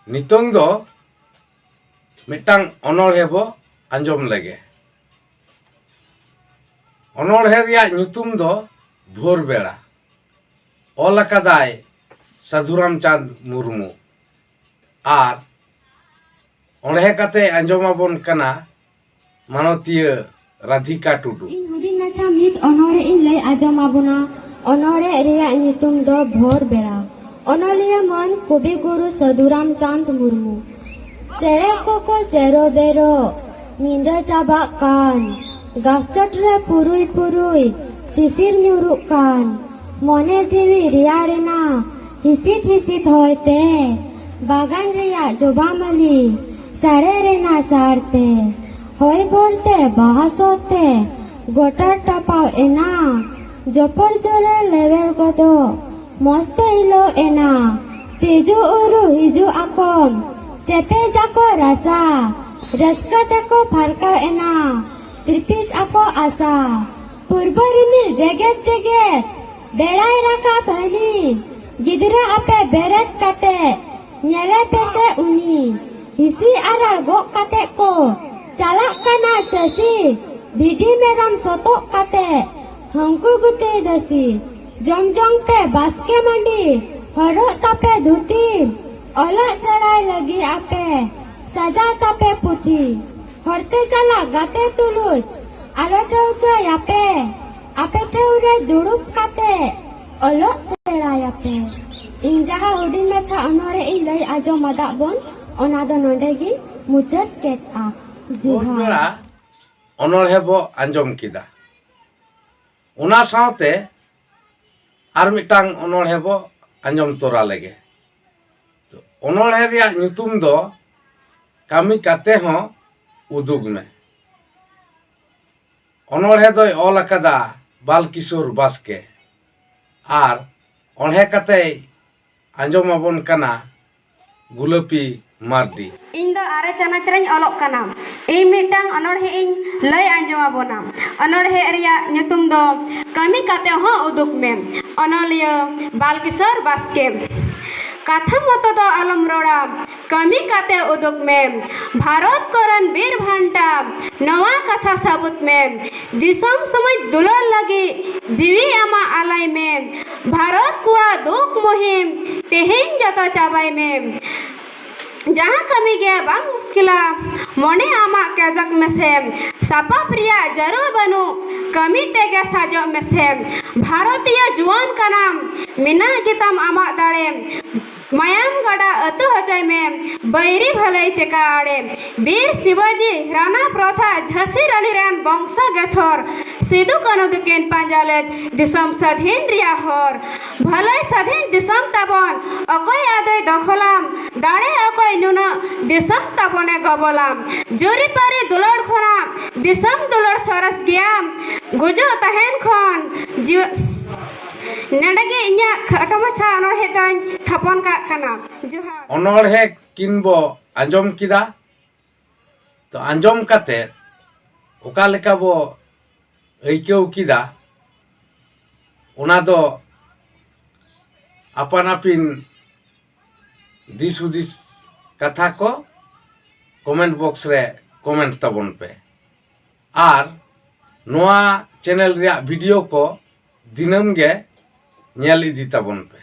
नितोंग दो मिटांग अनोढ़े बो आंजम लगे। अनोढ़े रियाग ᱧᱩᱛᱩᱢ दो भोर बेड़ा। ऑल अकादाय साधुराम चांद मुर्मू आर ओढ़े कते आंजमाबोन कना मानवतीय राधिका टुडू। इन हुडिन माछा मित अनोढ़े इन लय आंजमाबोना। अनोढ़े रियाग ᱧᱩᱛᱩᱢ दो भोर बेड़ा। अनोलिया मन कवि गुरु साधुराम चांद मुर्मू। चेड़े को चेरो बेरो नींदा चाबा कान गाछचट रे पुरुई पुरुई सिसिर ᱧᱩᱨᱩᱜ कान मने जीवी रियाड़ेना हिसित हिसित होयते बागान रिया जोबामली साड़े रेना सारते होय बोरते बाहासोते गोटा टपाव एना जपर जोरे लेवेर गदो मस्त हिलो एना तेजु उरु हिजु आकम चेपे जाको रासा रस्का तेको फारकाव एना त्रिपिज आको आसा पूर्व रिमिल जेगेत जेगेत बेड़ाय राका भनी गिदरा आपे बेरेत काटे ᱧᱮᱞᱮ पेसे उनी हिसी आराल गो काटे को चालाक काना चासी भिडी मेरम सोतोक काटे हंकु गुते दसी जमजम पे बास्के मंडी हरो तापे धुती ओला सराय लगी आपे सजा तापे पुथी हरते चला गाते तुलुज आलोटे उचा यापे आपे ठेउरे दुड़ुब काते ओलो सराय आपे इन जहा हुडिन माछा अनोढ़े इ लय आजम मादा बोन ओना दो नोंडे गी मुचाद केता जुहा अनोढ़े बो आंजम किदा। ओना सावते आर मिटांग अनोढ़े बो आंजम तोरा लेगे। तो अनोढ़े रियाग ᱧᱩᱛᱩᱢ दो कामी काते हो उदुग में। अनोढ़े दोय ऑल अकादा बालकिशोर बास्के आर ओढ़े कते आंजमाबोन कना गुलापी मार्डी। इन दो आरे चानाच रेñ ऑलोक कना। इ मिटांग अनोढ़े इन लय आंजमाबोना। अनोढ़े रियाग ᱧᱩᱛᱩᱢ दो कामी काते हो उदुग में। अनोलिया बालकिशोर बास्के कथा मतो दो आलम रोड़ा कामी काते उदुग में। भारत करन वीर भांटा नवा कथा सबूत में दिसम समय दुलर लगी जीवी आमा आलाई में भारत कुआ दुख मुहिम तेहें जतो चाबाई में जहाँ कमी गया बांग मुश्किला मोने आमा कैजक में से सपा प्रिया जरूर बनू कमी तेगे साजो में से भारतीय जुआन का नाम मिना गीतम आमा दाड़े मयाम गड़ा अतु हजय में बैरी भले चेका आड़े वीर शिवाजी राणा प्रथा झांसी रानी रेन बंशा गेथर सिदु कानु दुकेन पांजालेत दिसम स्वाधीन रिया हर भले स्वाधीन दिसम ताबन अकय आदय दखलाम दाड़े अकय नुना दिसम ताबने गबलाम जुरी पारी दुलर खना दिसम दुलर सरस गियाम गुजो तहेन खन जीव नडगे इन्या खटमछा अनोढ़े दान थपन का कना जोहार। अनोढ़े किनबो आंजम किदा। तो आंजम काते ओका लेका बो ऐक्यौ किदा ओना दो आपान आपिन दिस हुदिस कथा को कमेंट बॉक्स रे कमेंट तबन पे आर नोआ चैनल रिया वीडियो को दिनम गे ñel इदी तबन पे।